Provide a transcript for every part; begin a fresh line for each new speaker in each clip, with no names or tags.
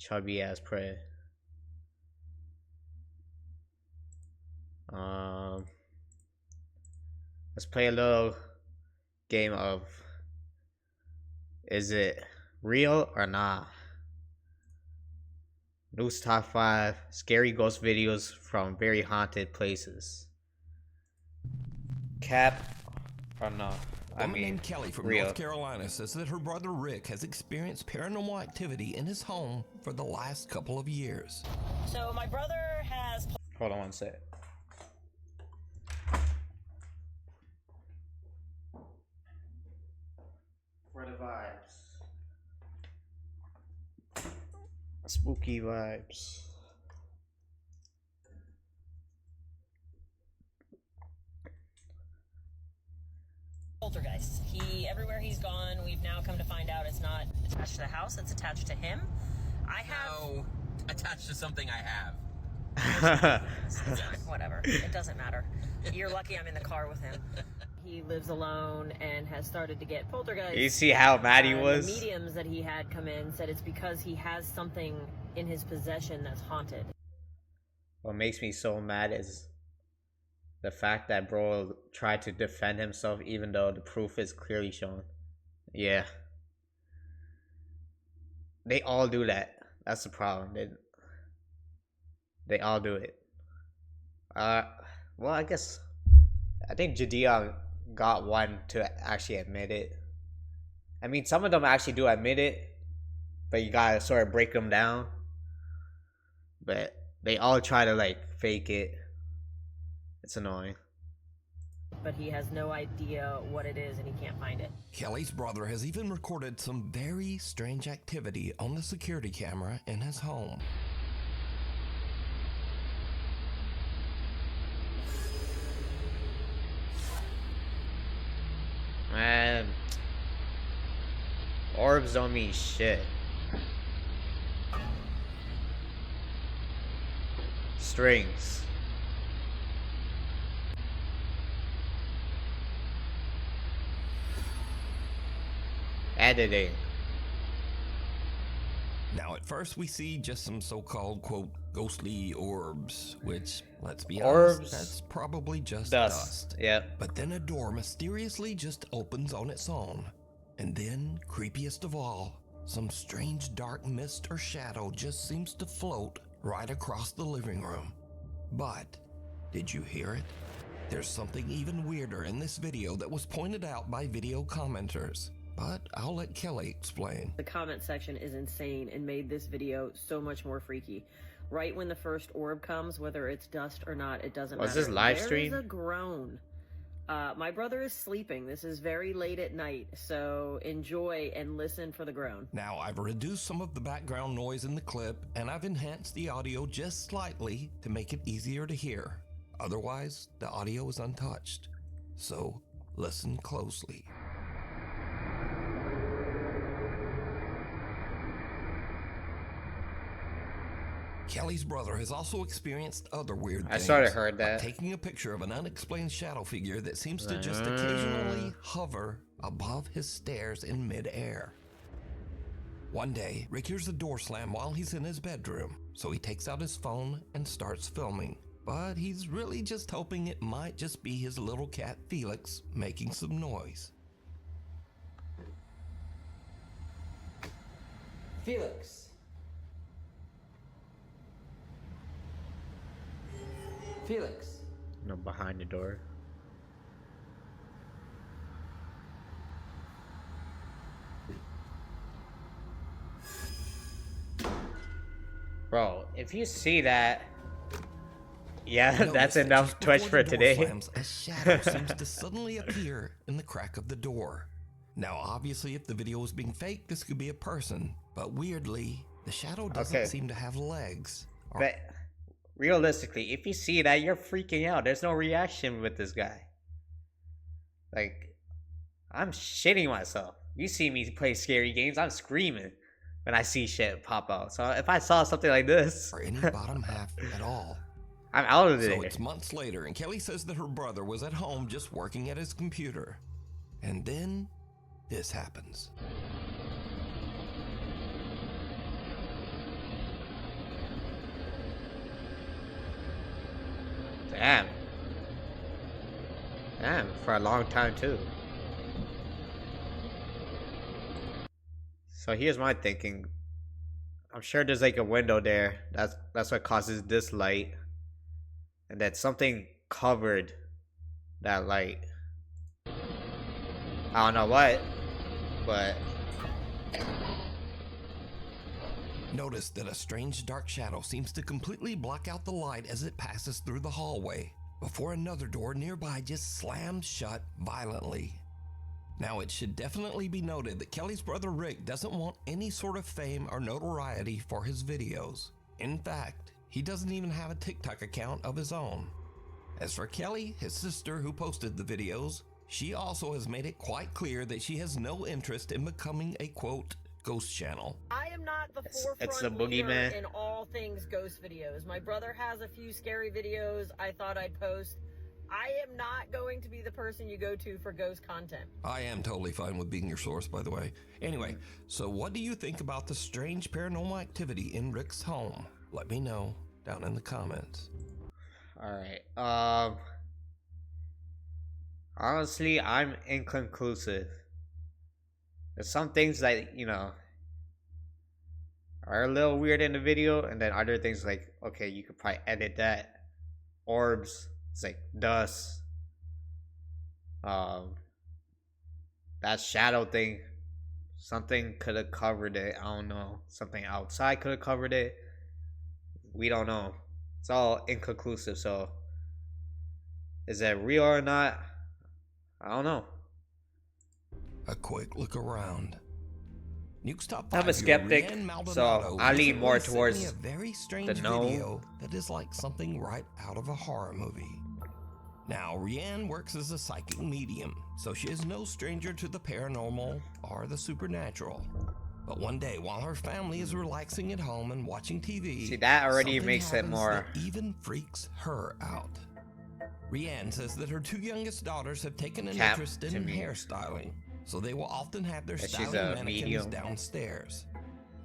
chubby ass prey. Let's play a little game of is it real or nah? Nuke's top 5 scary ghost videos from very haunted places. Cap or no?
A woman named Kelly from
real.
North Carolina says that her brother Rick has experienced paranormal activity in his home for the last couple of years.
So my brother has...
Hold on one sec. For the vibes. Spooky vibes.
Poltergeist. Everywhere he's gone, we've now come to find out it's not attached to the house, it's attached to him.
No, attached to something I have.
Whatever. It doesn't matter. You're lucky I'm in the car with him. He lives alone and has started to get poltergeist.
You see how mad he was?
The mediums that he had come in said it's because he has something in his possession that's haunted.
What makes me so mad is the fact that bro tried to defend himself even though the proof is clearly shown. Yeah. They all do that. That's the problem. They all do it. Well, I think Jadea got one to actually admit it. I mean, some of them actually do admit it, but you gotta sort of break them down. But they all try to like fake it. It's annoying.
But he has no idea what it is and he can't find it.
Kelly's brother has even recorded some very strange activity on the security camera in his home.
Man, orbs don't mean shit. Strings. Editing.
Now, at first, we see just some so-called, quote, ghostly orbs, which, let's be
Orbs,
honest, that's probably just
dust. Yep.
But then a door mysteriously just opens on its own. And then, creepiest of all, some strange dark mist or shadow just seems to float right across the living room. But, did you hear it? There's something even weirder in this video that was pointed out by video commenters. But I'll let Kelly explain.
The comment section is insane and made this video so much more freaky. Right when the first orb comes, whether it's dust or not, it doesn't matter.
Was this live stream?
There's a groan. My brother is sleeping. This is very late at night, so enjoy and listen for the groan.
Now, I've reduced some of the background noise in the clip, and I've enhanced the audio just slightly to make it easier to hear. Otherwise, the audio is untouched. So, listen closely. Kelly's brother has also experienced other weird things.
I sort of heard that.
Like taking a picture of an unexplained shadow figure that seems to just occasionally hover above his stairs in midair. One day, Rick hears a door slam while he's in his bedroom, so he takes out his phone and starts filming. But he's really just hoping it might just be his little cat Felix making some noise.
Felix. Felix.
No, behind the door. Bro, if you see that, yeah, that's enough Twitch for today.
Slams, a shadow seems to suddenly appear in the crack of the door. Now, obviously, if the video is being faked, this could be a person. But weirdly, the shadow doesn't seem to have legs.
But realistically, if you see that, you're freaking out. There's no reaction with this guy. Like, I'm shitting myself. You see me play scary games, I'm screaming when I see shit pop out. So if I saw something like this,
or any bottom half at all,
I'm out of it.
So it's months later, and Kelly says that her brother was at home just working at his computer. And then this happens.
Damn. Damn, for a long time too. So here's my thinking. I'm sure there's like a window there. That's what causes this light. And that something covered that light. I don't know what, but
Notice that a strange dark shadow seems to completely block out the light as it passes through the hallway, before another door nearby just slams shut violently. Now, it should definitely be noted that Kelly's brother Rick doesn't want any sort of fame or notoriety for his videos. In fact, he doesn't even have a TikTok account of his own. As for Kelly, his sister who posted the videos, she also has made it quite clear that she has no interest in becoming a quote ghost channel.
I am not the
It's
forefront
the
leader
boogeyman.
in all things ghost videos. My brother has a few scary videos I thought I'd post. I am not going to be the person you go to for ghost content.
I am totally fine with being your source, by the way. Anyway, so what do you think about the strange paranormal activity in Rick's home? Let me know down in the comments.
alright. Honestly, I'm inconclusive. There's some things that, you know, are a little weird in the video, and then other things like, okay, you could probably edit that. Orbs, it's like dust. That shadow thing, something could have covered it. I don't know. Something outside could have covered it. We don't know. It's all inconclusive. So, is it real or not? I don't know.
A quick look around. Nuke's top 5
I'm a skeptic, so I lean more towards
a very strange
the no.
video that is like something right out of a horror movie. Now, Rianne works as a psychic medium, so she is no stranger to the paranormal or the supernatural. But one day, while her family is relaxing at home and watching TV,
See, that already
something
makes it
happens
more
that even freaks her out. Rianne says that her 2 youngest daughters have taken an
Cap
interest
to
in
me.
hairstyling, so they will often have their
That she's
styling
a
mannequins
medium.
downstairs.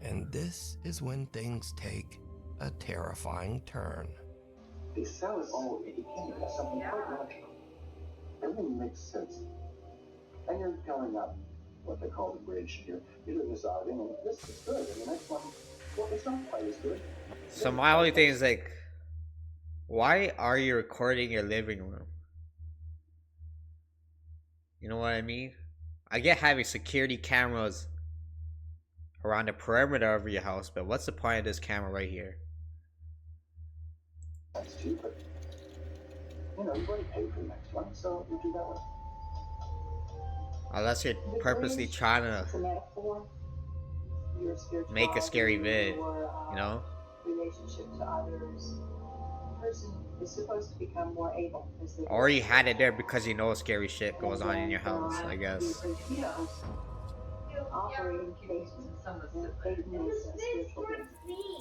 And this is when things take a terrifying turn.
They sell it all independent as something quite natural. Everything makes sense. And you're going up what they call the bridge. You're doing this outing, and this is good. And the next one, well, it's not quite as good.
So my only thing is like, why are you recording your living room? You know what I mean? I get having security cameras around the perimeter of your house, but what's the point of this camera right here?
That's cheap, but you know, you've already paid for the next one, so you do that one.
Unless you're purposely trying to
It's a metaphor. Your spirituality,
make a scary vid,
your,
you know?
relationship to others. The person is supposed to become more able as they
Or you had it there because you know scary shit goes on in your house, I guess.
operating faith and faithfulness and spiritual gifts.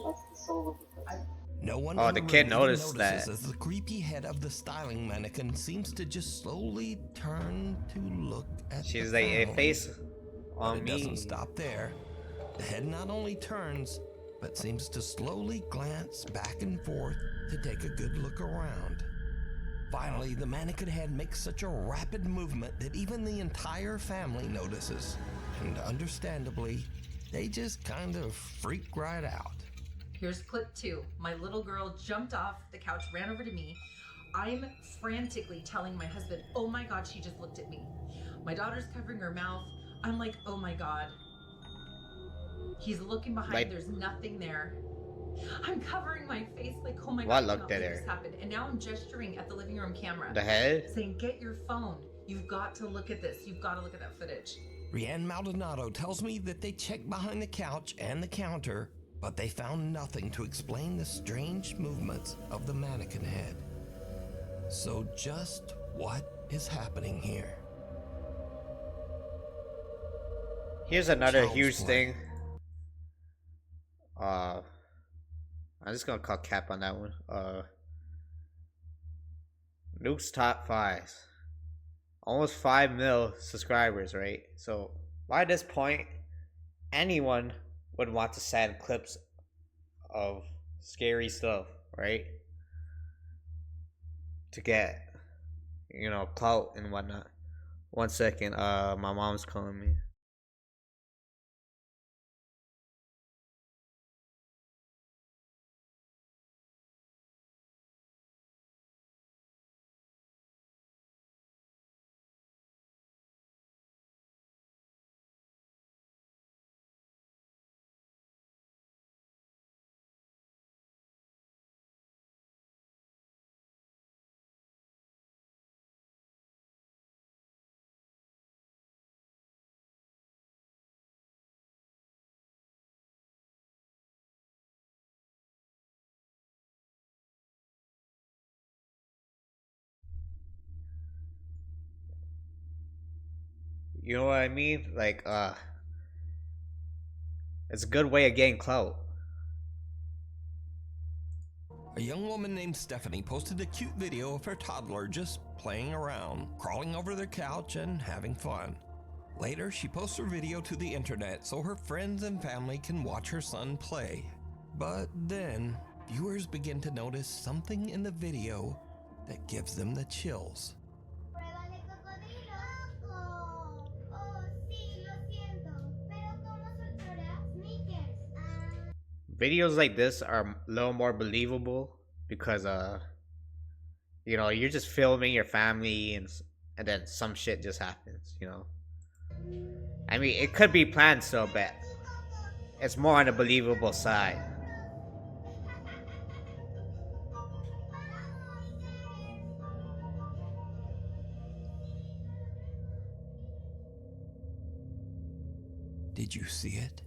That's the soul of the person.
No one
Oh,
in
the
room
kid
even
noticed
notices
that.
as the creepy head of the styling mannequin seems to just slowly turn to look at
She's
the
like, a
family.
face
But
on
it
me.
doesn't stop there. The head not only turns, but seems to slowly glance back and forth to take a good look around. Finally, the mannequin head makes such a rapid movement that even the entire family notices. And understandably, they just kind of freak right out.
Here's clip 2. My little girl jumped off the couch, ran over to me. I'm frantically telling my husband, oh my God, she just looked at me. My daughter's covering her mouth. I'm like, oh my God. He's looking behind,
Like-
there's nothing there. I'm covering my face like, oh my
What
God, I
looked
cannot
at
believe
her?
this happened. And now I'm gesturing at the living room camera.
The head?
Saying, get your phone. You've got to look at this. You've got to look at that footage.
Rianne Maldonado tells me that they checked behind the couch and the counter, but they found nothing to explain the strange movements of the mannequin head. So just what is happening here?
Here's another
Child's
huge
play.
thing. I'm just gonna call cap on that one. Nuke's top 5. Almost 5 mil subscribers, right? So by this point, anyone would want to send clips of scary stuff, right? to get, you know, clout and whatnot. 1 second, my mom's calling me. You know what I mean? Like, it's a good way of getting clout.
A young woman named Stephanie posted a cute video of her toddler just playing around, crawling over their couch and having fun. Later, she posts her video to the internet so her friends and family can watch her son play. But then, viewers begin to notice something in the video that gives them the chills.
Pruébale cocodrilo. Oh, sí, lo siento. Pero ¿cómo soltará Snickers?
Videos like this are a little more believable because you know, you're just filming your family and then some shit just happens, you know. I mean, it could be planned so, but it's more on the believable side.
Did you see it?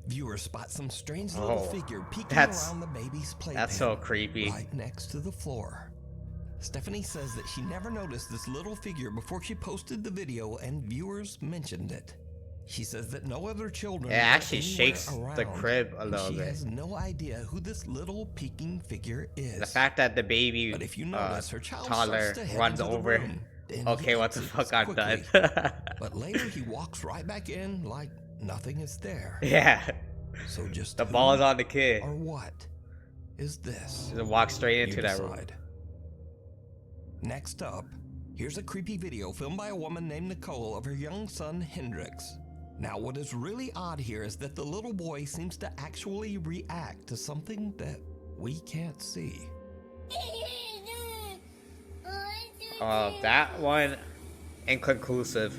Viewers spot some strange little figure peeking
that's-
around the baby's playpen.
That's so creepy.
Right next to the floor. Stephanie says that she never noticed this little figure before she posted the video and viewers mentioned it. She says that no other children
It actually
are anywhere
shakes
around,
the crib a
and
little
she
bit.
has no idea who this little peeking figure is.
The fact that the baby,
But if you notice, her child
toddler
starts to head
runs
into the
over.
room, then
Okay,
he
what the
exits
fuck, I'm done.
quickly. But later he walks right back in like nothing is there.
Yeah,
So just
the
who
ball is on the kid.
or what is this?
Just walk straight into
You
that room.
decide. Next up, here's a creepy video filmed by a woman named Nicole of her young son Hendrix. Now what is really odd here is that the little boy seems to actually react to something that we can't see.
That one, inconclusive.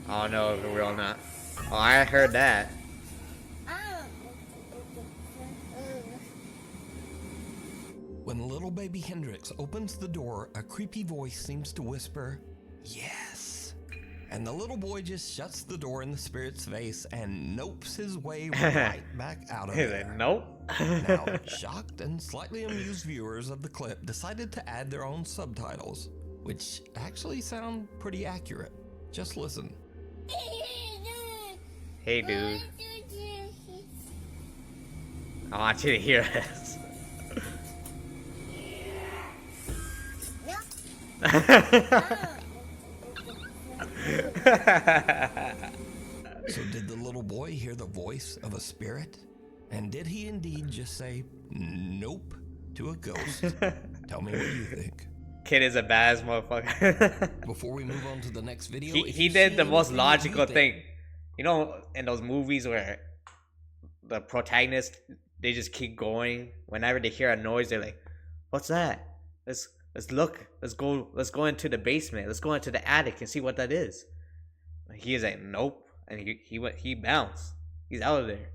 I don't know if it's real or not. Oh, I heard that.
When little baby Hendrix opens the door, a creepy voice seems to whisper, "Yes." And the little boy just shuts the door in the spirit's face and nopes his way right back out of
He's
there.
like, nope.
Now, shocked and slightly amused viewers of the clip decided to add their own subtitles, which actually sound pretty accurate. Just listen.
Hey, dude. I want you to hear this.
So did the little boy hear the voice of a spirit? And did he indeed just say nope to a ghost? Tell me what you think.
Kid is a badass motherfucker.
Before we move on to the next video, if
he
you
did
see
the most
anything that you
logical
think-
thing. You know, in those movies where the protagonist, they just keep going. Whenever they hear a noise, they're like, "What's that? Let's look. Let's go into the basement. Let's go into the attic and see what that is." He is like, "Nope," and he bounced. He's out of there.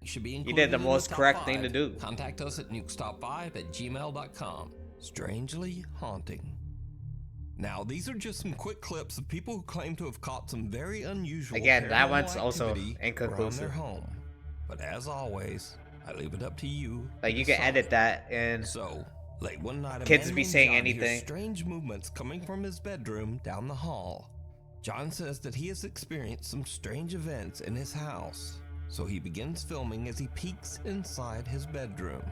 should be
He
included
did the
in
most
top
correct thing to
5.
do.
Contact us at nukestop5@gmail.com. Strangely haunting. Now, these are just some quick clips of people who claim to have caught some very unusual
Again, that
paranormal
one's also
activity around
inconclusive.
their home. But as always, I leave it up to you.
Like,
to
you can
decide.
edit that in.
So, late one night, a
Kids
man
be
named
saying
John hears
anything.
strange movements coming from his bedroom down the hall. John says that he has experienced some strange events in his house, so he begins filming as he peeks inside his bedroom.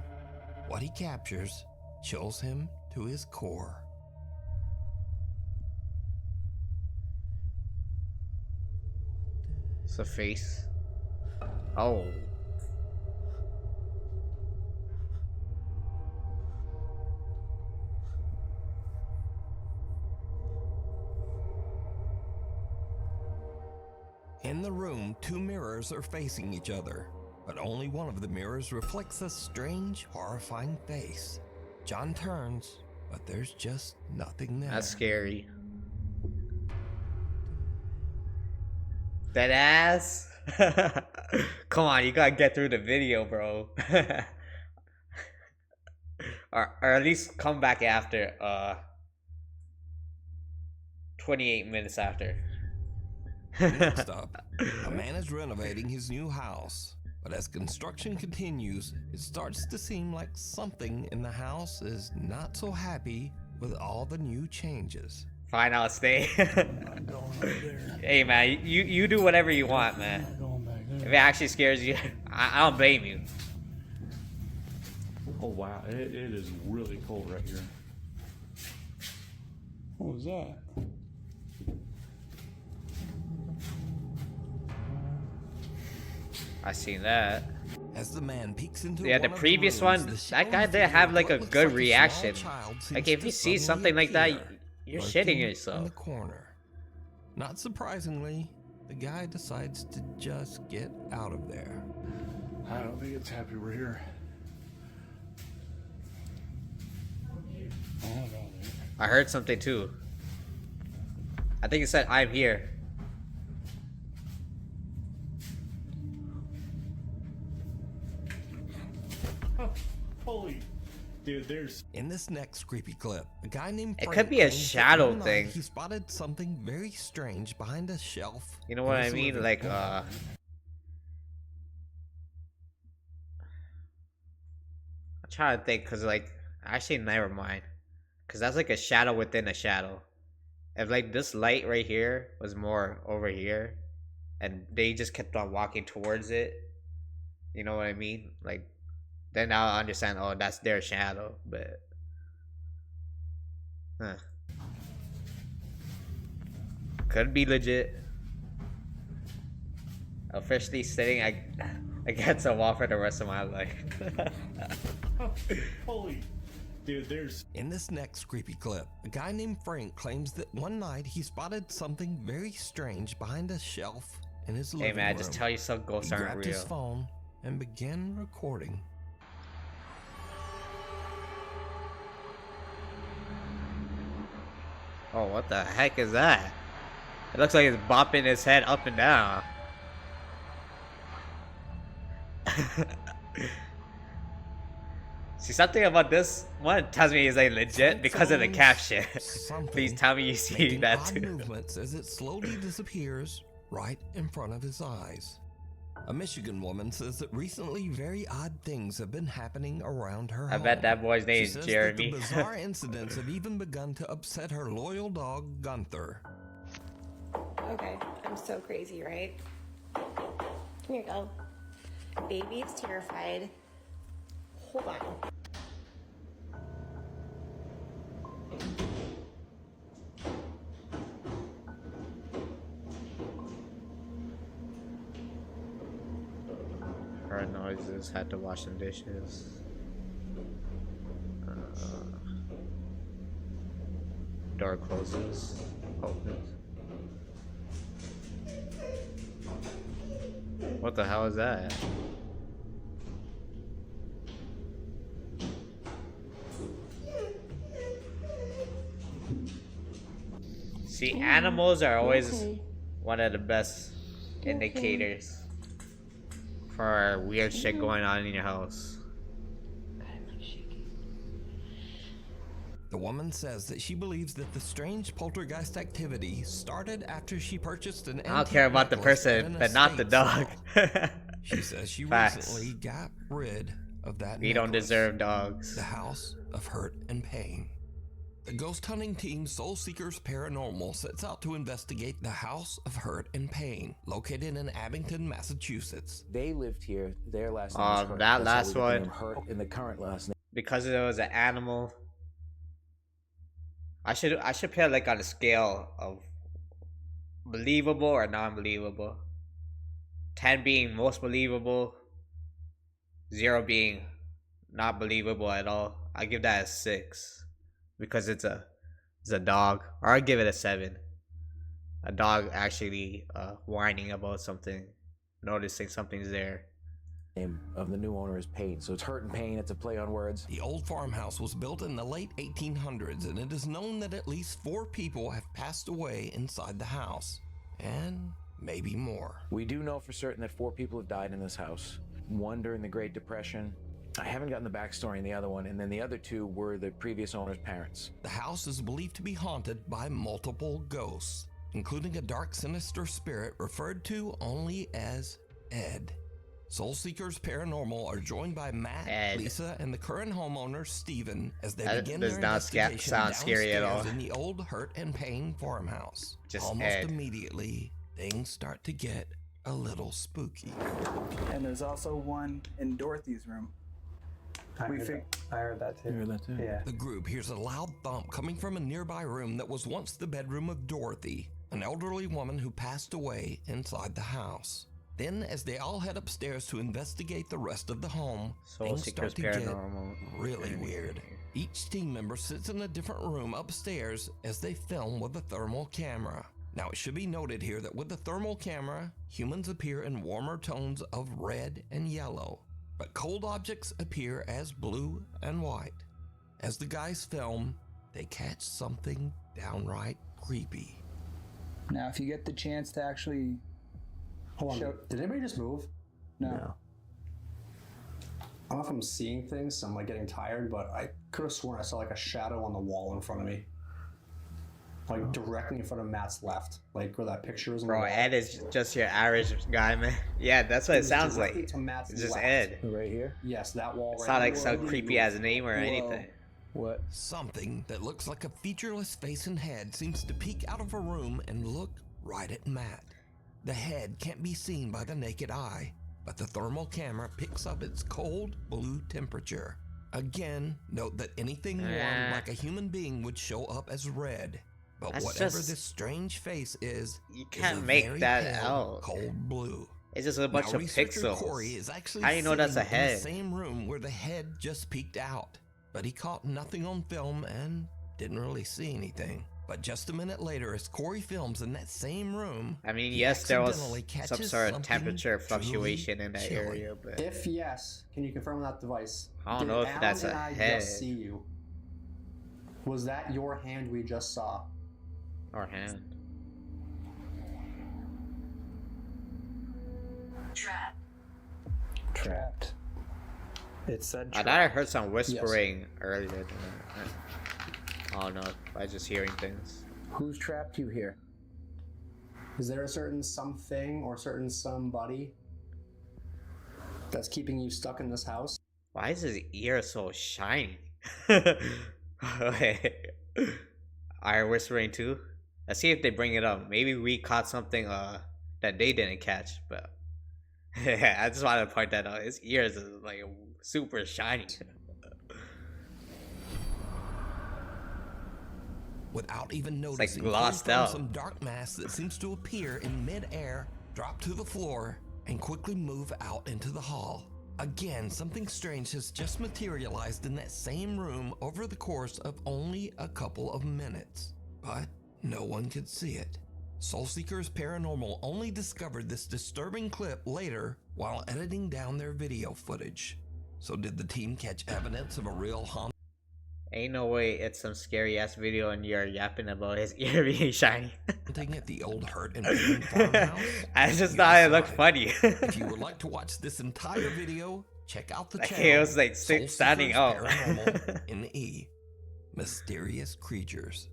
What he captures chills him to his core.
It's a face. Oh.
In the room, two mirrors are facing each other, but only one of the mirrors reflects a strange, horrifying face. John turns, but there's just nothing there.
That's scary. That ass? Come on, you gotta get through the video, bro. or at least come back after 28 minutes after.
Next up, a man is renovating his new house, but as construction continues, it starts to seem like something in the house is not so happy with all the new changes.
Fine, I'll stay. Hey man, you do whatever you want, man. If it actually scares you, I don't blame you.
Oh wow, it is really cold right here. What was that?
I seen that.
As the man peeks into
Yeah, the previous one, that guy did have like a good reaction. Like if you see something like that, you're shitting yourself.
In the corner. Not surprisingly, the guy decides to just get out of there.
I don't think it's happy we're here. Oh, no,
I heard something too. I think it said, "I'm here."
holy, dude! There's
in this next creepy clip, a guy named
It
Frank
could be a
claims that
shadow
one night
thing.
He spotted something very strange behind a shelf.
You know what
in
I
his
mean?
living
Like
room.
I'm trying to think, cause like actually never mind, cause that's like a shadow within a shadow. If like this light right here was more over here, and they just kept on walking towards it, you know what I mean? Like then I'll understand. Oh, that's their shadow, but could be legit. Officially sitting against a wall for the rest of my life.
holy, dude! There's
In this next creepy clip, a guy named Frank claims that one night he spotted something very strange behind a shelf in his living
Hey man,
room.
just tell you some ghosts
He
aren't
grabbed his
real.
phone and began recording.
Oh, what the heck is that? It looks like it's bopping his head up and down. See, something about this one tells me he's like legit because of the caption. Please tell me you see
making
that
odd
too.
movements as it slowly disappears right in front of his eyes. A Michigan woman says that recently very odd things have been happening around her
I
home.
bet that boy's name
She
is
says
Jeremy.
That the bizarre incidents have even begun to upset her loyal dog, Gunther.
Okay, I'm so crazy, right? Here you go. Baby is terrified. Hold on.
Heard noises, had to wash some dishes. Door closes, opens. What the hell is that? See, animals are always one of the best indicators for weird shit going on in your house.
The woman says that she believes that the strange poltergeist activity started after she purchased an
I don't
antique
care about the
necklace at
person,
an
but not the
estate
dog.
sale. She says she
Facts.
recently got rid of that
We don't
necklace.
deserve dogs.
The House of Hurt and Pain. The ghost hunting team Soul Seekers Paranormal sets out to investigate the House of Hurt and Pain, located in Abington, Massachusetts.
They lived here. Their last name was Hurt.
That
That's how
last
we got the name
one.
Hurt in the current last name.
Because it was an animal. I should put it like on a scale of believable or non-believable. 10 being most believable, 0 being not believable at all. I give that a 6 because it's a dog. Or I give it a 7. a dog actually whining about something, noticing something's there.
Name of the new owner is Pain, so it's hurt and pain. It's a play on words.
The old farmhouse was built in the late 1800s, and it is known that at least 4 people have passed away inside the house, and maybe more.
We do know for certain that 4 people have died in this house. 1 during the Great Depression. I haven't gotten the backstory in the other one, and then the other 2 were the previous owner's parents.
The house is believed to be haunted by multiple ghosts, including a dark, sinister spirit referred to only as Ed. Soul Seekers Paranormal are joined by Matt, Lisa, and the current homeowner, Steven, as they begin their investigation
sound scary at all.
in the old Hurt and Pain farmhouse.
Just
Almost
Ed.
immediately, things start to get a little spooky.
And there's also one in Dorothy's room.
I heard that too.
You heard that too?
Yeah.
The group hears a loud thump coming from a nearby room that was once the bedroom of Dorothy, an elderly woman who passed away inside the house. Then, as they all head upstairs to investigate the rest of the home, things start to get really weird. Each team member sits in a different room upstairs as they film with a thermal camera. Now, it should be noted here that with the thermal camera, humans appear in warmer tones of red and yellow, but cold objects appear as blue and white. As the guys film, they catch something downright creepy.
Now, if you get the chance to actually...
Hold on, did anybody just move?
No.
I don't know if I'm seeing things, so I'm like getting tired, but I could have sworn I saw like a shadow on the wall in front of me. Like directly in front of Matt's left, like where that picture is.
Bro, Ed is just your average guy, man. Yeah, that's what it sounds like.
To Matt's
It's just
left.
Ed.
Right here?
Yes, that wall.
It's not like some creepy ass name or anything.
What?
Something that looks like a featureless face and head seems to peek out of a room and look right at Matt. The head can't be seen by the naked eye, but the thermal camera picks up its cold blue temperature. Again, note that anything warm like a human being would show up as red. But
That's
whatever
just-
this strange face is,
You
is
can't
a
make
very
that
pale,
out.
cold blue.
It's just a bunch
Now,
of
researcher
pixels.
Corey is actually
How do you know that's a
sitting in
head?
the same room where the head just peeked out, but he caught nothing on film and didn't really see anything. But just a minute later, as Corey films in that same room,
I mean,
he
yes, there was
accidentally
some
catches
sort of
something
temperature
truly
fluctuation in that
chilling.
area, but
If yes, can you confirm that device?
I don't
Did
know if
Alan
that's
and
a
I
head.
Just see you. Was that your hand we just saw?
or hand.
Trapped.
It said
I thought I heard some whispering earlier than that. I don't know if I just hearing things.
Who's trapped you here?
Is there a certain something or certain somebody that's keeping you stuck in this house?
Why is his ear so shiny? Okay. Are whispering too? Let's see if they bring it up. Maybe we caught something that they didn't catch, but yeah, I just wanted to point that out. His ears is like super shiny.
Without even
like
noticing,
glossed
Corey found
out.
some dark mass that seems to appear in mid-air, drop to the floor, and quickly move out into the hall. Again, something strange has just materialized in that same room over the course of only a couple of minutes, but no one could see it. Soul Seekers Paranormal only discovered this disturbing clip later while editing down their video footage. So did the team catch evidence of a real haunting?
Ain't no way it's some scary ass video and you're yapping about his ear being shiny.
At the old Hurt and Pain farmhouse?
I just
You
thought it looked
decide.
funny.
If you would like to watch this entire video, check out the
Like,
channel.
it was like
Soul
standing
Seekers
out.
Paranormal in E. Mysterious creatures.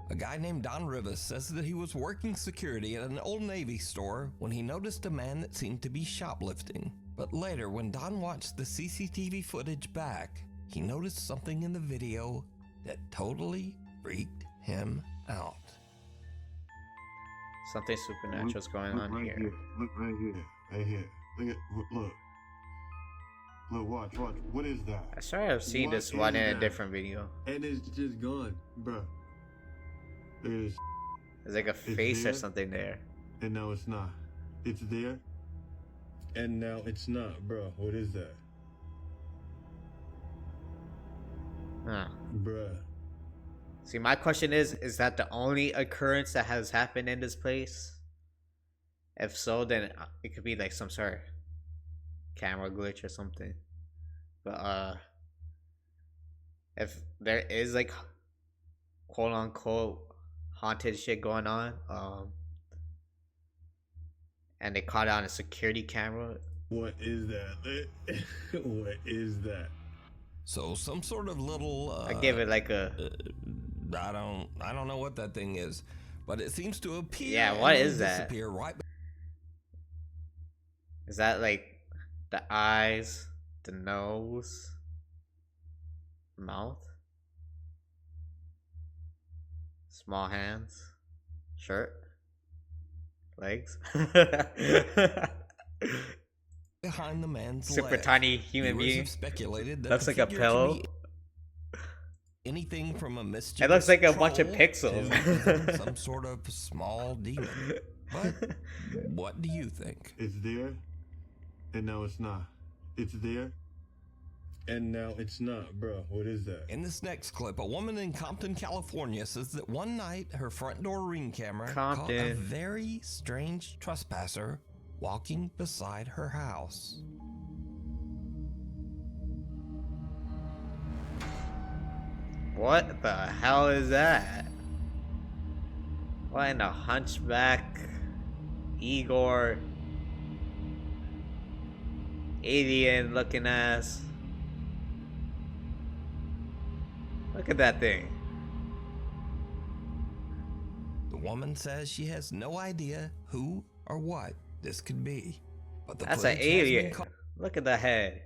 A guy named Don Rivas says that he was working security at an Old Navy store when he noticed a man that seemed to be shoplifting. But later, when Don watched the CCTV footage back, he noticed something in the video that totally freaked him out.
Something supernatural's going on
right
here.
Look right here. Right here. Look at look. Look, watch. What is that?
I swear I've seen
What
this one
is
in a
that?
different video.
And it's just gone, bro. There's
like a face or something there.
And now it's not. It's there. And now it's not, bro. What is that?
Huh.
Bruh.
See, my question is that the only occurrence that has happened in this place? If so, then it could be like some sort of camera glitch or something. But if there is like quote unquote haunted shit going on, and they caught it on a security camera.
What is that? What is that?
So some sort of little.
I give it like a.
I don't know what that thing is, but it seems to appear.
Yeah, what
and
is that?
disappear right.
Is that like the eyes, the nose, mouth, small hands, shirt, legs?
Behind the man's
super
leg.
tiny human
Viewers
being.
have speculated that
Looks
the
like a
figure
pillow.
could be anything from a mischievous
It looks like a bunch of
troll
pixels.
to some sort of small demon. But what do you think?
It's there, and now it's not. It's there, and now it's not, bro. What is that?
In this next clip, a woman in Compton, California says that one night her front door ring camera caught a very strange trespasser walking beside her house.
What the hell is that? What in the hunchback, Igor, alien looking ass? Look at that thing.
The woman says she has no idea who or what this could be. But the
That's an
footage has been
alien. Look at the head.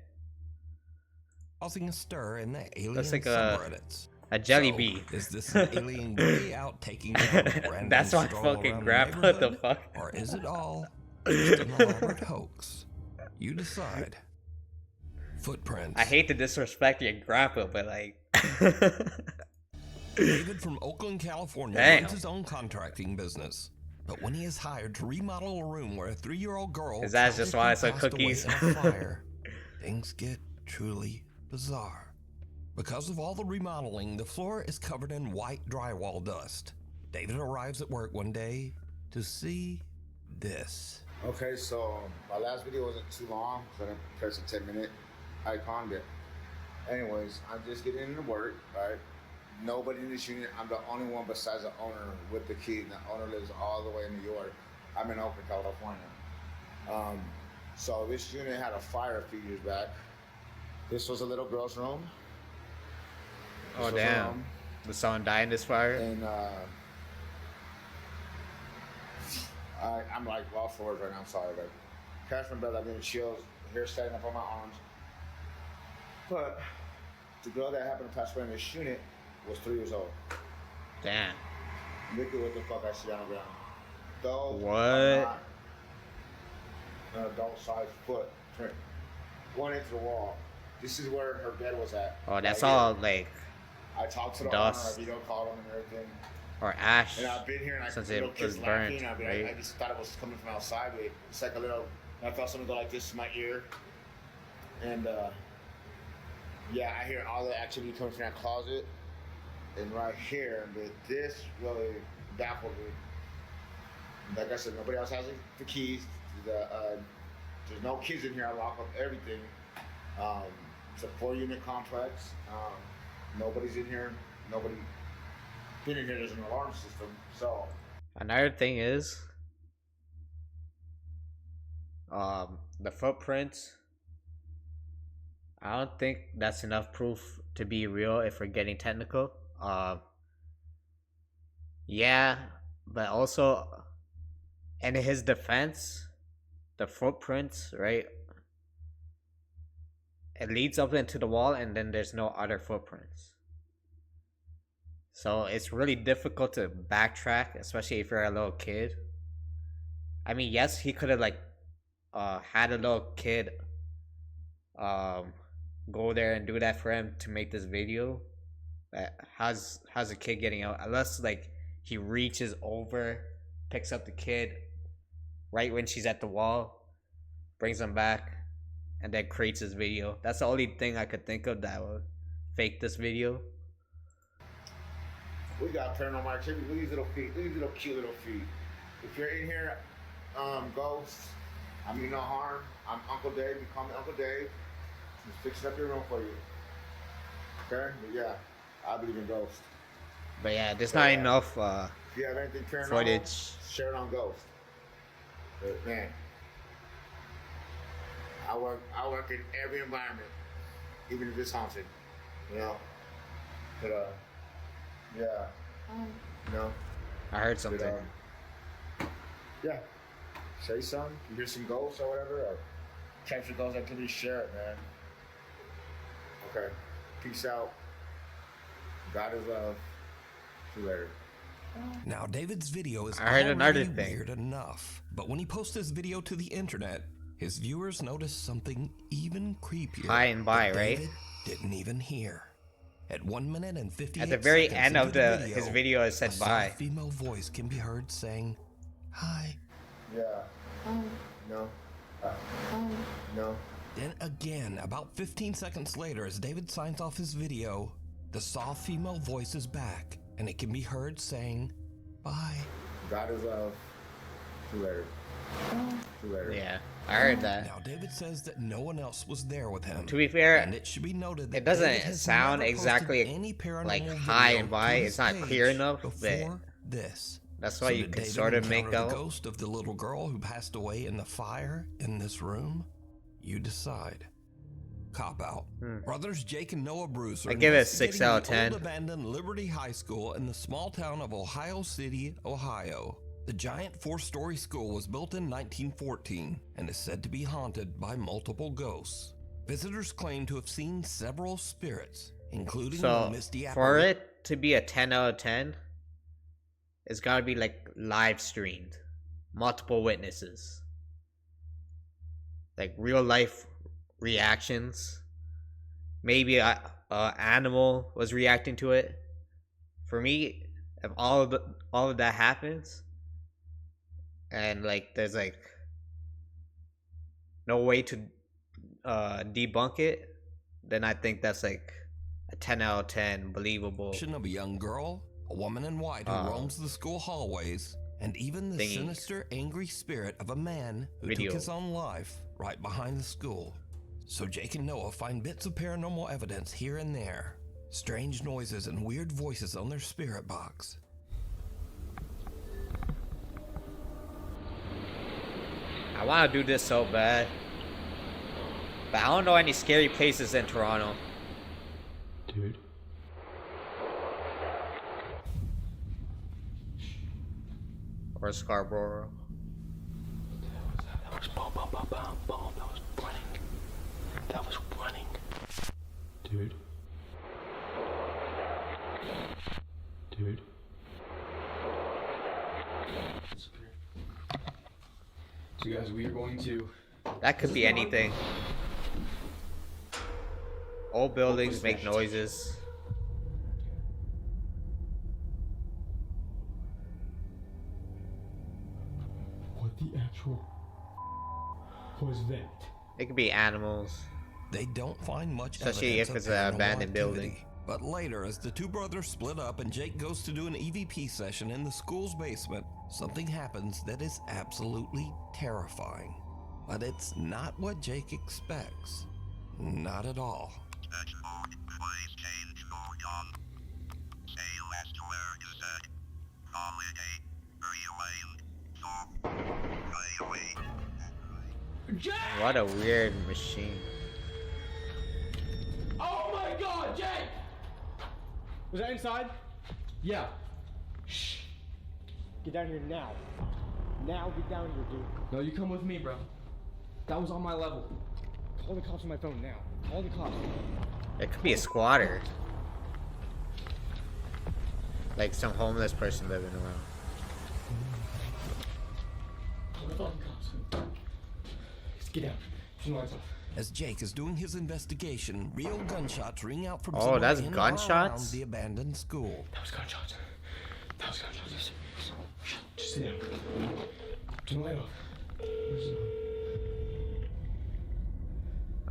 Causing a stir in the alien
Looks like
subreddits.
a jelly
So,
bee.
Is this an alien gray out taking down a random
That's my
stroll
fucking
around
grandpa. What the fuck?
Or is it all just an elaborate hoax? You decide. Footprints.
I hate to disrespect your grandpa, but like.
David from Oakland, California
Damn.
runs his own contracting business. But when he is hired to remodel a room where a 3-year-old girl
His ass just wanted some
tragically
cookies.
passed away in a fire, things get truly bizarre. Because of all the remodeling, the floor is covered in white drywall dust. David arrives at work one day to see this.
Okay, so my last video wasn't too long, so I didn't press a 10-minute icon, but anyways, I'm just getting into work, right? Nobody in this unit, I'm the only one besides the owner with the key, and the owner lives all the way in New York. I'm in Oakland, California. So this unit had a fire a few years back. This was a little girl's room. This
Oh
was her
damn!
room.
Did someone die in this fire?
And I'm like lost for words right now. I'm sorry, but crashed my bed. I'm getting chills. Hair standing up on my arms. But the girl that happened to pass away in this unit was 3 years old.
Damn.
Look at what the fuck I see on the ground. Those
What?
are not an adult-sized footprint. One into the wall. This is where her bed was at.
Oh, that's
right
all
here.
like
I talked to the
dust.
owner. I video called him and everything.
or ash.
And I've been here and I
since
see little
it
kids
was burnt.
laughing.
Right?
I just thought it was coming from outside. But it's like a little. I felt something go like this in my ear, and yeah, I hear all the activity coming from that closet, and right here. But this really baffled me. Like I said, nobody else has the keys. There's no kids in here. I lock up everything. It's a 4-unit complex. Nobody's in here. Nobody been in here. There's an alarm system. So
Another thing is, the footprints. I don't think that's enough proof to be real if we're getting technical. Yeah, but also, in his defense, the footprints, right? It leads up into the wall, and then there's no other footprints. So it's really difficult to backtrack, especially if you're a little kid. I mean, yes, he could have like had a little kid go there and do that for him to make this video. But how's a kid getting out? Unless like he reaches over, picks up the kid right when she's at the wall, brings them back, and then creates this video. That's the only thing I could think of that would fake this video.
We got paranormal activity. Look at these little feet. Look at these little cute little feet. If you're in here, ghosts, I mean no harm. I'm Uncle Dave. You call me Uncle Dave. Just fixing up your room for you. Okay? But yeah, I believe in ghosts.
But yeah, there's not enough
If you have anything paranormal,
footage.
share it on Ghost. But man, I work in every environment, even if it's haunted. You know? But yeah. You know?
I heard something.
But, yeah. Say something. You hear some ghosts or whatever, or capture ghost activity, share it, man. Okay. Peace out. God is love. See you later.
Now, David's video is
I heard another
already
thing.
weird enough, but when he posts this video to the internet, his viewers notice something even creepier.
High and by,
that
right?
David didn't even hear. At 1 minute and 58
At the very
seconds
end
into
of
the
his video, it said
a
bye.
soft female voice can be heard saying, "Hi."
Yeah. No. No.
Then again, about 15 seconds later, as David signs off his video, the soft female voice is back, and it can be heard saying, "Bye."
God is love. See you later. See you later.
Yeah, I heard that.
Now, David says that no one else was there with him.
To be fair,
and it should be noted that
it doesn't
David has
sound
never
exactly
posted any paranormal
like
video
high and
to
by.
his
It's not
page
clear enough, but
before this.
that's why
So
you
did
can
David
sort of make
encounter the
out.
ghost of the little girl who passed away in the fire in this room? You decide. Cop out. Brothers Jake and Noah Bruce are
I give it a 6
investigating
out of
the
10.
old abandoned Liberty High School in the small town of Ohio City, Ohio. The giant 4-story school was built in 1914 and is said to be haunted by multiple ghosts. Visitors claim to have seen several spirits, including
So
the misty
for
apparition.
it to be a 10 out of 10, it's gotta be like live streamed, multiple witnesses, like real life reactions. Maybe a animal was reacting to it. For me, if all of that happens, and like there's like no way to debunk it, then I think that's like a 10 out of 10 believable.
Of a young girl, a woman in white who roams the school hallways, and even the
thingy.
sinister, angry spirit of a man who
Video.
took his own life right behind the school. So Jake and Noah find bits of paranormal evidence here and there, strange noises and weird voices on their spirit box.
I want to do this so bad, but I don't know any scary places in Toronto.
Dude.
Or Scarborough.
That was boom, boom, boom, boom, boom. That was running. That was running. Dude. Dude. So guys, we are going to...
That could be anything. Old buildings make noises.
What the actual was that?
It could be animals.
They don't find much
Especially
evidence
if it's
of
an
paranormal
abandoned
activity.
building.
But later, as the two brothers split up and Jake goes to do an EVP session in the school's basement, something happens that is absolutely terrifying. But it's not what Jake expects. Not at all.
What a weird machine.
Oh my god, Jake! Was that inside? Yeah. Shh. Get down here now. Now get down here, dude. No, you come with me, bro. That was on my level. Call the cops on my phone now. Call the cops.
It could be a squatter. Like some homeless person living around.
Call the fucking cops. Just get out. Turn the lights off.
As Jake is doing his investigation, real gunshots ring out from
Oh,
somewhere
that's
in or
gunshots?
around the abandoned school.
That was gunshots. That was gunshots. Just sit down. Turn the light off.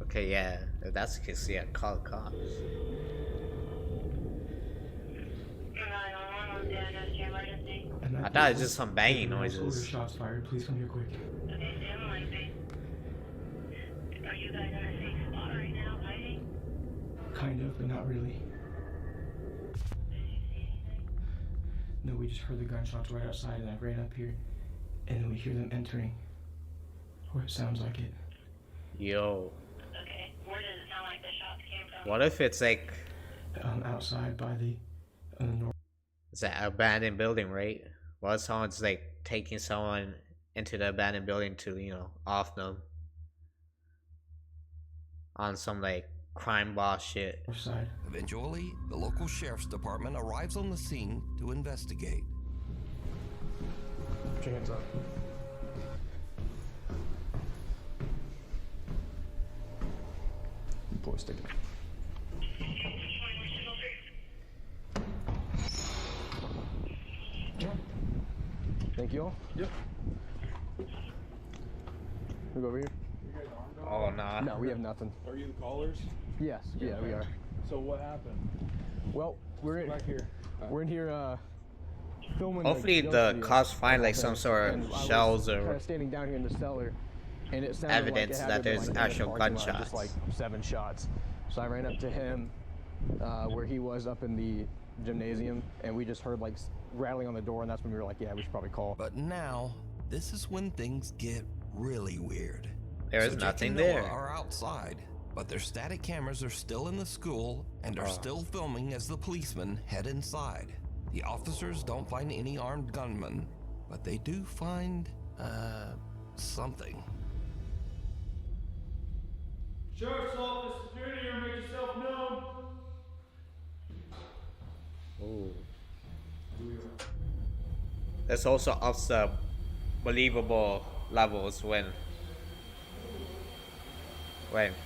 Okay, yeah. If that's the case, yeah, call the cops. I thought it was just some banging
Order
noises.
shots fired. Please come here quick.
Are you guys in a safe spot right now, hiding?
Kind of, but not really. No, we just heard the gunshots right outside, and I ran up here, and then we hear them entering. Or it sounds like it.
Yo.
Okay, where does it sound like the shots came from?
What if it's like
outside by the north?
It's an abandoned building, right? What if someone's like taking someone into the abandoned building to, you know, off them on some like crime boss shit.
Eventually, the local sheriff's department arrives on the scene to investigate.
Put your hands up. Pull a stick out. Thank you all. Yep. We go over here.
Oh nah.
No, we have nothing.
Are you the callers?
Yes, yeah, we are.
So what happened?
Well, we're in
back here.
We're in here filming.
Hopefully
like,
the
videos
cops find
and
like
all
some
that.
sort
And
of
I was
shells
kind
or
of standing down here in the cellar, and it sounded
evidence
like it
that
had been,
there's
like, in the
actual
parking lot,
gunshots.
just like 7 shots. So I ran up to him where he was up in the gymnasium, and we just heard like rattling on the door, and that's when we were like, yeah, we should probably call.
But now, this is when things get really weird.
There is
Jake
nothing
and Noah
there.
are outside, but their static cameras are still in the school and are still filming as the policemen head inside. The officers don't find any armed gunmen, but they do find, something.
Sheriff's office, if you're in here, make yourself known.
Ooh. This also ups the believable levels when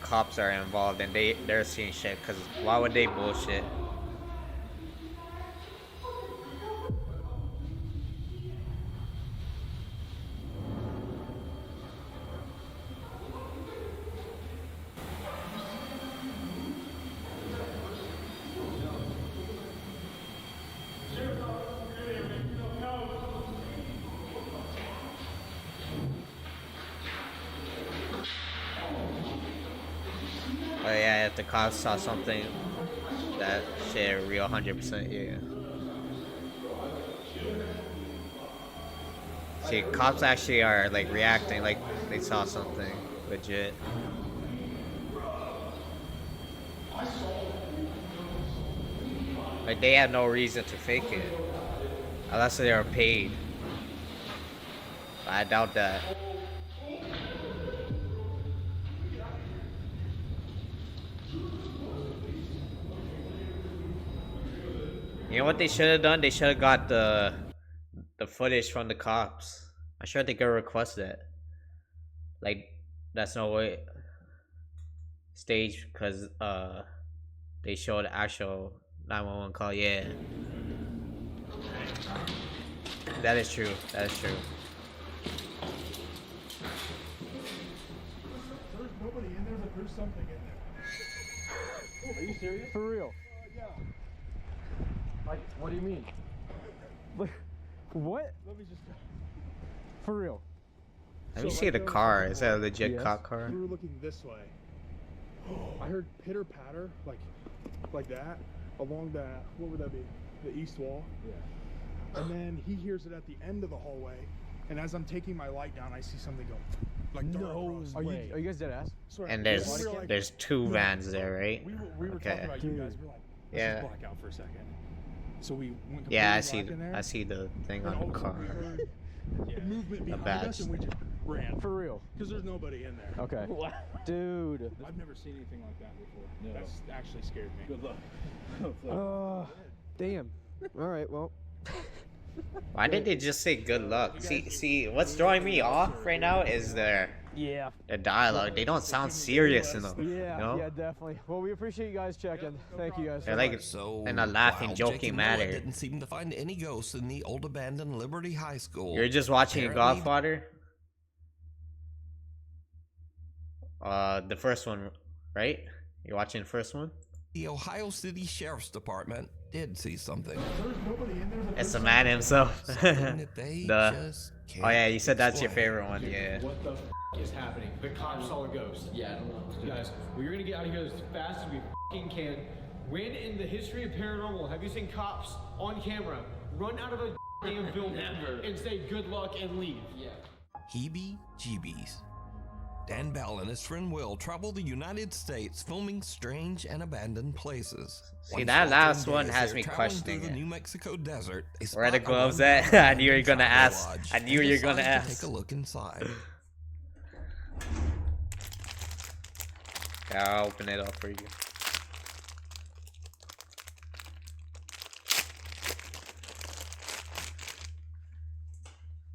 cops are involved and they're seeing shit, because why would they bullshit? Oh yeah, if the cops saw something, that shit real 100%, yeah. See, cops actually are like reacting like they saw something legit. Like they had no reason to fake it, unless they were paid. But I doubt that. You know what they should have done? They should have got the footage from the cops. I'm sure they could request that. Like, that's no way staged, because they showed the actual 911 call. Yeah, that is true. That is true.
There's nobody in there, but there's something in there. Are you serious?
For real?
Yeah.
Like, what do you mean? What?
Let me just.
For real?
Let me see the car. Is that a legit cop car?
We were looking this way. I heard pitter patter, like that, along that. What would that be? The east wall. Yeah. And then he hears it at the end of the hallway, and as I'm taking my light down, I see something go. Like
No way. Are you guys dead ass?
Sorry,
And
we were like-
there's two vans there, right?
We were talking about you guys. We're like, let's
Yeah.
just black out for a second. So we went
Yeah,
completely black in there.
I see the thing
And
on
all
the
of a sudden
car.
we heard movement
The
behind
badge.
us, and we just ran.
For real?
Because there's nobody in there.
Okay. Dude.
I've never seen anything like that before. No. That's actually scared me. Good luck.
Damn. All right, well.
Why did they just say good luck? See, what's throwing me off right now is their dialogue. They don't sound serious enough.
Yeah,
you know?
yeah, definitely. Well, we appreciate you guys checking. Thank you guys.
They're like in a laughing,
While Jake
joking
and Noah
manner.
didn't seem to find any ghosts in the old abandoned Liberty High School.
You're just watching
Apparently,
Godfather? The first one, right? You're watching the first one?
The Ohio City Sheriff's Department did see something.
It's the man himself.
Something that they just
Oh yeah,
can't
you said that's your
explain.
favorite one. Yeah.
What the is happening? The cops saw a ghost. Yeah, I don't know. Guys, we're gonna get out of here as fast as we can. When in the history of paranormal have you seen cops on camera run out of a damn building and say good luck and leave? Yeah.
Heebie-jeebies. Dan Bell and his friend Will travel the United States filming strange and abandoned places.
See, that last one has me questioning
the
it.
New Mexico desert.
Where are the gloves at? I knew you were gonna ask. I knew you were gonna ask.
Take a look inside.
Yeah, I'll open it up for you.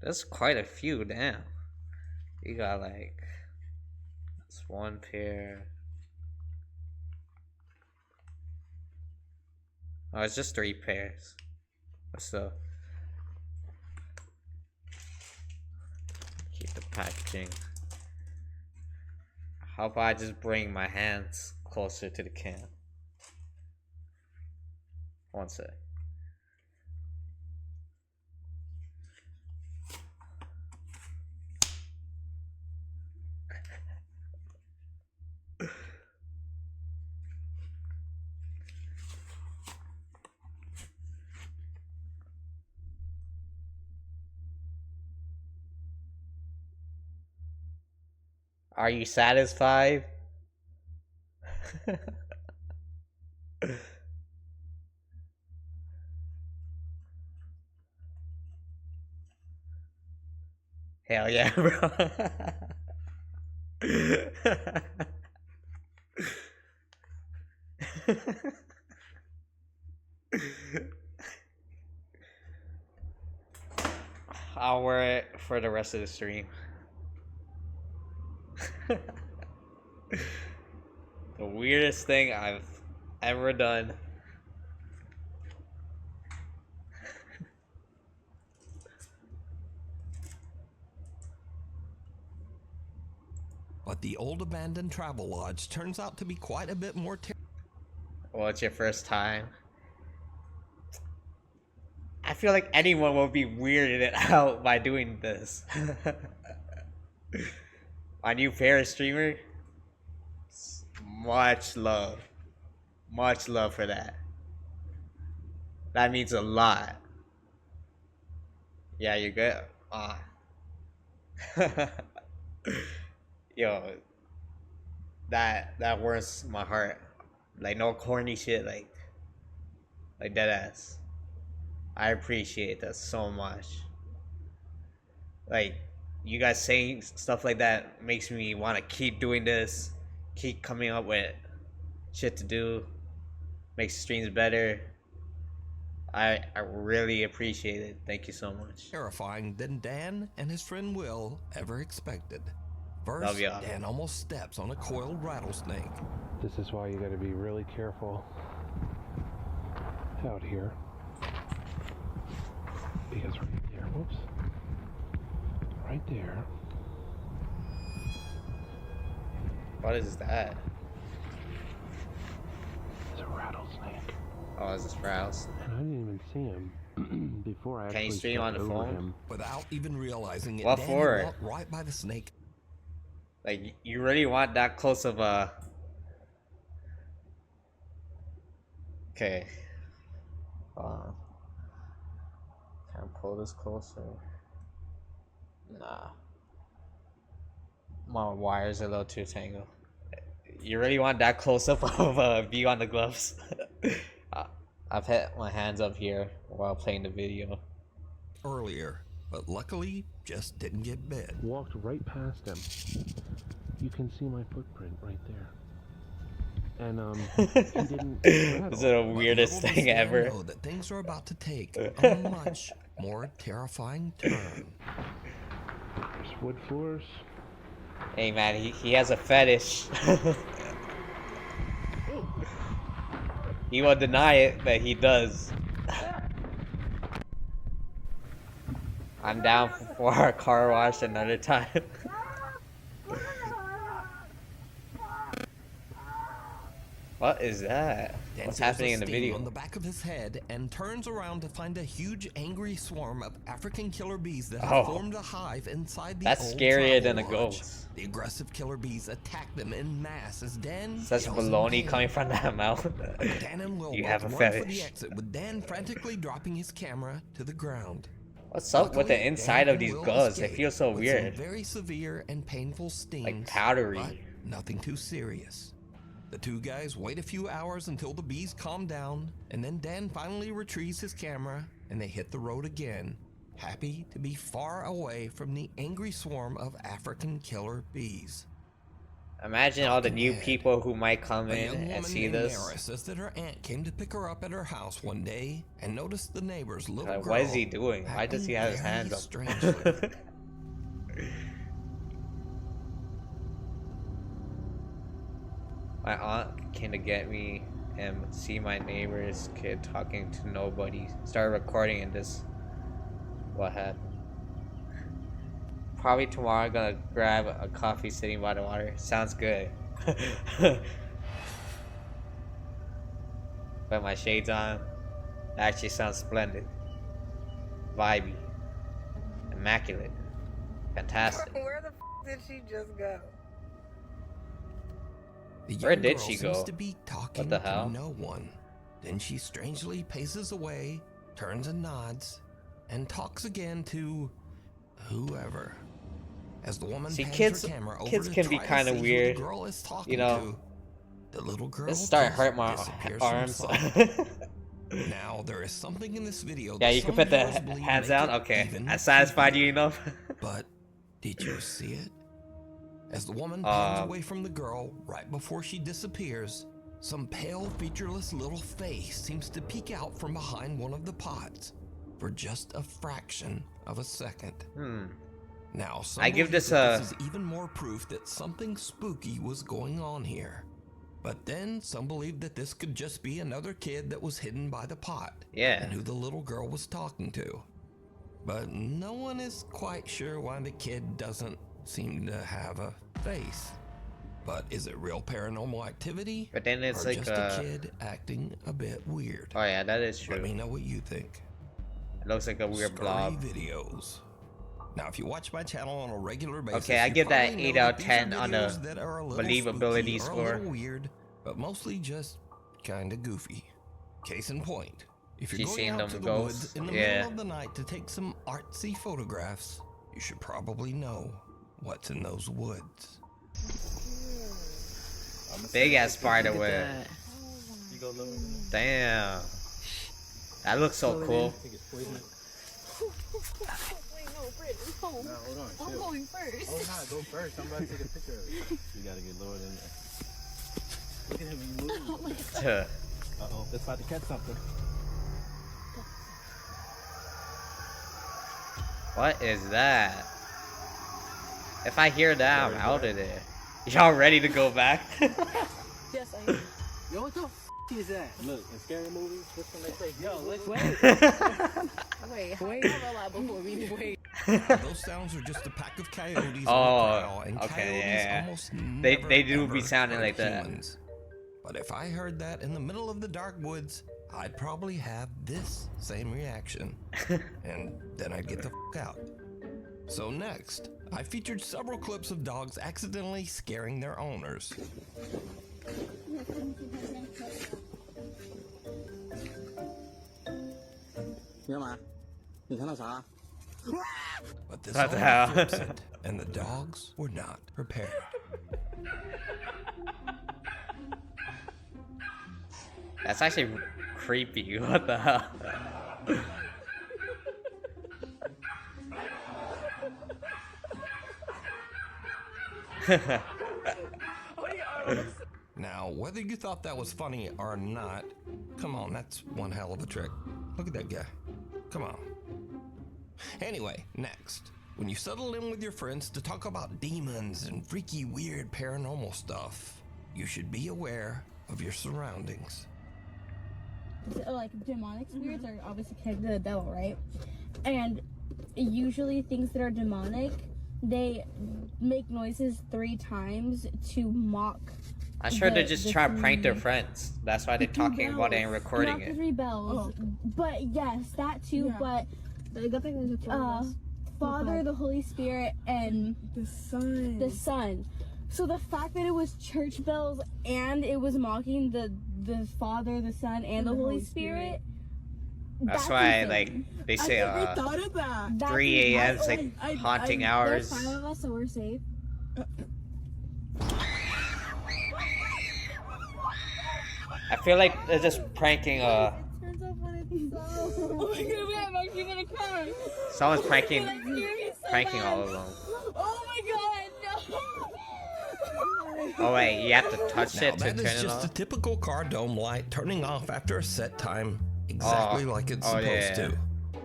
There's quite a few, damn. You got like this one pair. Oh, it's just 3 pairs. So keep the packaging. How about I just bring my hands closer to the can? One sec. Are you satisfied? Hell yeah, bro. I'll wear it for the rest of the stream. The weirdest thing I've ever done.
But the old abandoned travel lodge turns out to be quite a bit more
Well, it's your first time. I feel like anyone will be weirded out by doing this. My new favorite streamer. Much love. Much love for that. That means a lot. Yeah, you're good. Yo, that warms my heart. Like no corny shit, like dead ass. I appreciate that so much. Like you guys saying stuff like that makes me want to keep doing this, keep coming up with shit to do, makes streams better. I really appreciate it. Thank you so much.
terrifying than Dan and his friend Will ever expected. First,
Love y'all.
Dan almost steps on a coiled rattlesnake.
This is why you gotta be really careful out here. Because right there, whoops. Right there.
What is that?
It's a rattlesnake.
Oh, is this Rouse?
And I didn't even see him before I
Can you
actually
stream on the
stepped over
phone?
him.
Without even realizing it,
What
Dan
for?
walked right by the snake.
Like, you really want that close of a... Okay. Can I pull this closer? Nah. My wires are a little too tangled. You really want that close up of a view on the gloves? I've had my hands up here while playing the video.
Earlier, but luckily just didn't get bit.
Walked right past him. You can see my footprint right there. And he didn't rattle.
This is the weirdest
Little
thing
does Dan
ever.
know that things are about to take a much more terrifying turn.
There's wood floors.
Hey man, he has a fetish. He won't deny it, but he does. I'm down for a car wash another time. What is that?
Dan
What's
feels
happening
a
in the
sting
video?
on the back of his head and turns around to find a huge angry swarm of African killer bees that have formed a hive inside the
That's
old
scarier
travel
than a
lodge.
ghost.
The aggressive killer bees attack them en masse as Dan
Such
yells in
baloney
pain.
coming from that mouth.
Dan and Will
You
both
have a
run for the
fetish.
exit, with Dan frantically dropping his camera to the ground.
What's up with the
Luckily,
inside
Dan
of these
and Will
guns? They
escape
feel so
with
weird.
Some very severe and painful stings,
Like powdery.
but nothing too serious. The two guys wait a few hours until the bees calm down, and then Dan finally retrieves his camera and they hit the road again, happy to be far away from the angry swarm of African killer bees.
Imagine all the new people who might come
A
in
young
and
woman
see
named
this.
Mara says that her aunt came to pick her up at her house one day and noticed the neighbor's little
Like,
girl.
what is he doing? Why does he have his
acting
hands
very
up?
strangely.
My aunt came to get me and see my neighbor's kid talking to nobody. Started recording and this. What happened? Probably tomorrow I'm gonna grab a coffee sitting by the water. Sounds good. Put my shades on. That actually sounds splendid. Vibey. Immaculate. Fantastic.
Where the f did she just go?
The
Where
young
did
girl
she
seems
go?
to be talking
What the hell?
to no one. Then she strangely paces away, turns and nods, and talks again to whoever. As the woman
See,
pans
kids,
her camera over
kids
to
can
try
be
to
kind of
see who
weird.
the girl is talking
You know,
to, the little girl
this start
just
hurt my
disappears from
arms.
sight. Now there is something in this video.
Yeah,
that
you can
some
put the
viewers believe
hands
make
down.
it
Okay,
even
I satisfied you
creepier.
enough.
But did you see it? As the woman pans away from the girl right before she disappears, some pale, featureless little face seems to peek out from behind one of the pots for just a fraction of a second. Now, some
I give
believe
this
that
a-
this is even more proof that something spooky was going on here. But then some believe that this could just be another kid that was hidden by the pot.
Yeah.
And who the little girl was talking to. But no one is quite sure why the kid doesn't seem to have a face. But is it real paranormal activity?
But then it's
or
like
just a kid acting a bit weird?
Oh yeah, that is true.
Let me know what you think.
It looks like a weird
Scary
blob.
videos. Now, if you watch my channel on a regular basis,
Okay, I
you
give that
probably know
8 out of
these are
10 on the
videos that are a little
believability
spooky or
score.
a little weird, but mostly just kind of goofy. Case in point, if you're
She's
going
seen
out
them
to the
ghosts?
woods in the
Yeah.
middle of the night to take some artsy photographs, you should probably know what's in those woods.
Big ass spider
Look
web.
at
You go lower.
Damn. That looks so cool.
No, hold on.
I'm
chill.
going first.
Oh, no, go first. I'm about to take a picture of it. You gotta get lower than that. Look at him, he moves. Uh-oh, that's about to catch something.
What is that? If I hear that, I'm out of there. Y'all ready to go back?
Yes, I am.
Yo, what the f is that? Look, in scary movies, what's when they say, yo, let's
Wait, have a lot before we wait.
Those sounds are just a pack of coyotes on the prowl, and
okay,
coyotes
yeah.
almost
They
never,
do be
ever
sounding
hurt
like that.
humans. But if I heard that in the middle of the dark woods, I'd probably have this same reaction. And then I'd get the f out. So next, I featured several clips of dogs accidentally scaring their owners. But this
What the
only
hell?
flips it, and the dogs were not prepared.
That's actually creepy. What the hell?
Now, whether you thought that was funny or not, come on, that's one hell of a trick. Look at that guy. Come on. Anyway, next. When you settle in with your friends to talk about demons and freaky, weird paranormal stuff, you should be aware of your surroundings.
Like demonic spirits are obviously connected to the devil, right? And usually things that are demonic, they make noises 3 times to mock
I'm sure they're just trying to prank their
three-
friends. That's why they're
the two
talking about it and
bells.
recording
Not the
it.
3 bells, but yes, that too.
Yeah.
But Father, the Holy Spirit, and
the Son.
The Son. So the fact that it was church bells and it was mocking the Father, the Son, and the Holy Spirit.
That's why,
insane.
like, they say
I never thought of that.
3 a.m. is like haunting hours.
There's 5 of us, so we're safe.
I feel like they're just pranking.
Oh my god, I'm actually gonna cry.
Someone's pranking,
That scared me so
pranking
bad.
all of them.
Oh my god, no.
Oh wait, you have to touch
Now,
it to
that
turn
is
it
just
off.
a typical car dome light turning off after a set time, exactly like it's supposed
yeah.
to.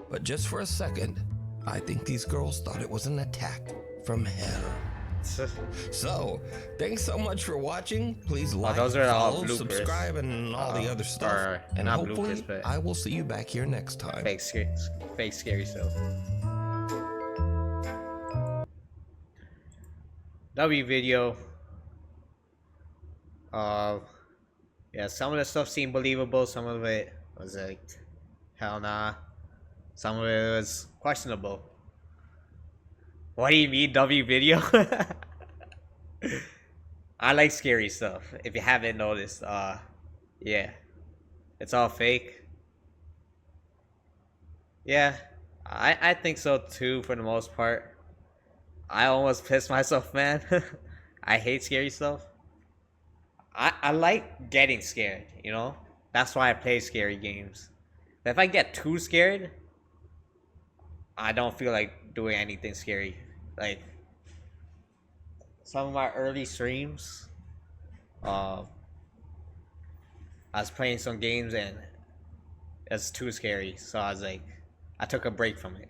But just for a second, I think these girls thought it was an attack from hell. So, thanks so much for watching. Please like,
those are all
follow,
bloopers.
subscribe, and all the other stuff.
Or
And
not
hopefully,
bloopers, but
I will see you back here next time.
fake scary stuff. W video. Yeah, some of the stuff seemed believable. Some of it was like, hell nah. Some of it was questionable. What do you mean, W video? I like scary stuff. If you haven't noticed, yeah, it's all fake. Yeah, I think so too for the most part. I almost pissed myself, man. I hate scary stuff. I like getting scared, you know? That's why I play scary games. But if I get too scared, I don't feel like doing anything scary. Like some of my early streams, I was playing some games and it's too scary, so I was like, I took a break from it.